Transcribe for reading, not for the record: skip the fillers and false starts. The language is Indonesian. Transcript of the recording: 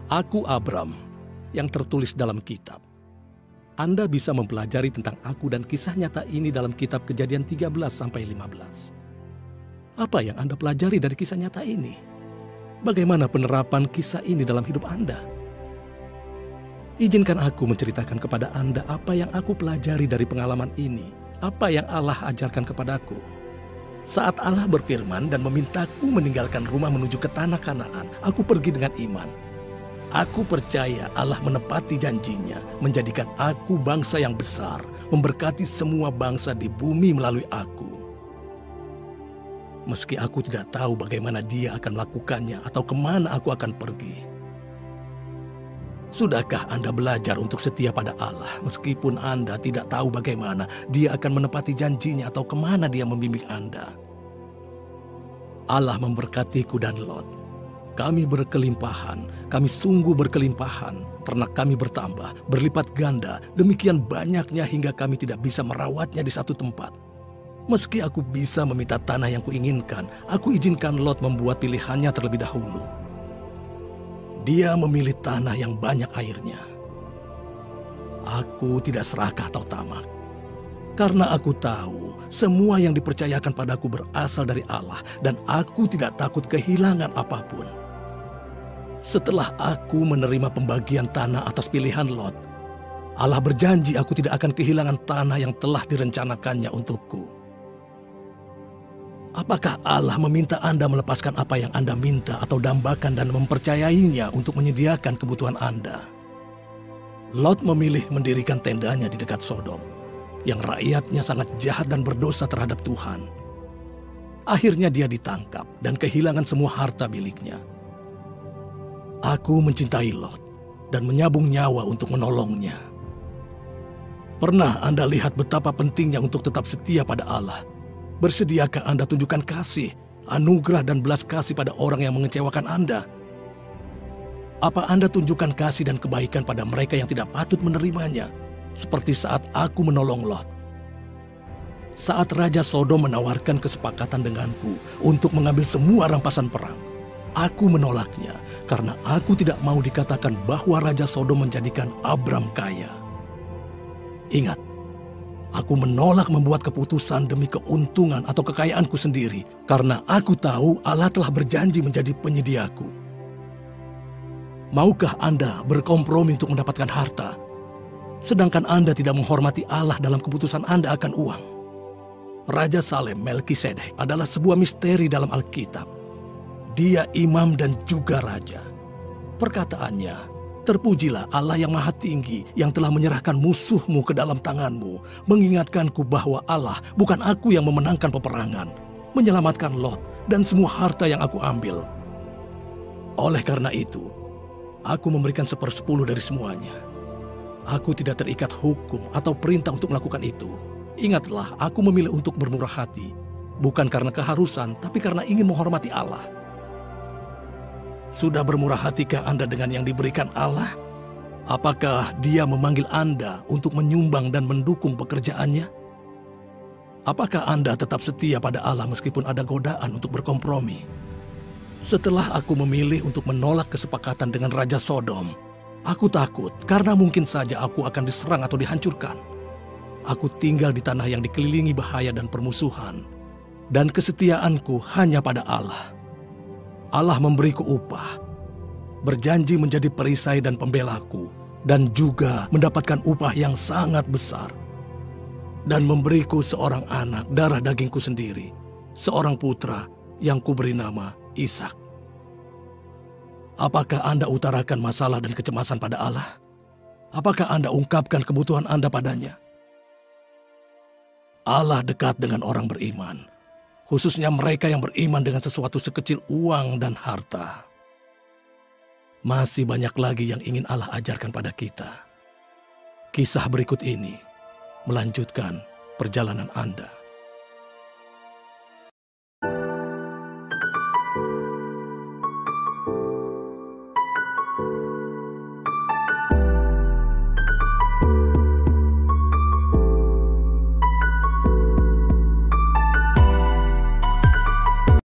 Aku Abram, yang tertulis dalam kitab. Anda bisa mempelajari tentang aku dan kisah nyata ini dalam kitab Kejadian 13-15. Apa yang Anda pelajari dari kisah nyata ini? Bagaimana penerapan kisah ini dalam hidup Anda? Izinkan aku menceritakan kepada Anda apa yang aku pelajari dari pengalaman ini, apa yang Allah ajarkan kepadaku. Saat Allah berfirman dan memintaku meninggalkan rumah menuju ke tanah Kanaan, aku pergi dengan iman. Aku percaya Allah menepati janjinya, menjadikan aku bangsa yang besar, memberkati semua bangsa di bumi melalui aku. Meski aku tidak tahu bagaimana Dia akan melakukannya atau kemana aku akan pergi. Sudahkah Anda belajar untuk setia pada Allah meskipun Anda tidak tahu bagaimana Dia akan menepati janjinya atau kemana Dia membimbing Anda? Allah memberkatiku dan Lot. Kami berkelimpahan, kami sungguh berkelimpahan, ternak kami bertambah, berlipat ganda, demikian banyaknya hingga kami tidak bisa merawatnya di satu tempat. Meski aku bisa meminta tanah yang kuinginkan, aku izinkan Lot membuat pilihannya terlebih dahulu. Dia memilih tanah yang banyak airnya. Aku tidak serakah atau tamak. Karena aku tahu semua yang dipercayakan padaku berasal dari Allah dan aku tidak takut kehilangan apapun. Setelah aku menerima pembagian tanah atas pilihan Lot, Allah berjanji aku tidak akan kehilangan tanah yang telah direncanakannya untukku. Apakah Allah meminta Anda melepaskan apa yang Anda minta atau dambakan dan mempercayainya untuk menyediakan kebutuhan Anda? Lot memilih mendirikan tendanya di dekat Sodom, yang rakyatnya sangat jahat dan berdosa terhadap Tuhan. Akhirnya dia ditangkap dan kehilangan semua harta miliknya. Aku mencintai Lot dan menyabung nyawa untuk menolongnya. Pernah Anda lihat betapa pentingnya untuk tetap setia pada Allah? Bersediakah Anda tunjukkan kasih, anugerah dan belas kasih pada orang yang mengecewakan Anda? Apa Anda tunjukkan kasih dan kebaikan pada mereka yang tidak patut menerimanya? Seperti saat aku menolong Lot. Saat Raja Sodom menawarkan kesepakatan denganku untuk mengambil semua rampasan perang, aku menolaknya karena aku tidak mau dikatakan bahwa Raja Sodom menjadikan Abram kaya. Ingat, aku menolak membuat keputusan demi keuntungan atau kekayaanku sendiri karena aku tahu Allah telah berjanji menjadi penyediaku. Maukah Anda berkompromi untuk mendapatkan harta, sedangkan Anda tidak menghormati Allah dalam keputusan Anda akan uang? Raja Salem Melkisedek adalah sebuah misteri dalam Alkitab. Dia imam dan juga raja. Perkataannya, terpujilah Allah yang maha tinggi yang telah menyerahkan musuhmu ke dalam tanganmu, mengingatkanku bahwa Allah bukan aku yang memenangkan peperangan, menyelamatkan Lot dan semua harta yang aku ambil. Oleh karena itu, aku memberikan 1/10 dari semuanya. Aku tidak terikat hukum atau perintah untuk melakukan itu. Ingatlah, aku memilih untuk bermurah hati, bukan karena keharusan, tapi karena ingin menghormati Allah. Sudah bermurah hatikah Anda dengan yang diberikan Allah? Apakah Dia memanggil Anda untuk menyumbang dan mendukung pekerjaannya? Apakah Anda tetap setia pada Allah meskipun ada godaan untuk berkompromi? Setelah aku memilih untuk menolak kesepakatan dengan Raja Sodom, aku takut karena mungkin saja aku akan diserang atau dihancurkan. Aku tinggal di tanah yang dikelilingi bahaya dan permusuhan, dan kesetiaanku hanya pada Allah. Allah memberiku upah, berjanji menjadi perisai dan pembelaku, dan juga mendapatkan upah yang sangat besar. Dan memberiku seorang anak darah dagingku sendiri, seorang putra yang kuberi nama Ishak. Apakah Anda utarakan masalah dan kecemasan pada Allah? Apakah Anda ungkapkan kebutuhan Anda padanya? Allah dekat dengan orang beriman, khususnya mereka yang beriman dengan sesuatu sekecil uang dan harta. Masih banyak lagi yang ingin Allah ajarkan pada kita. Kisah berikut ini melanjutkan perjalanan Anda.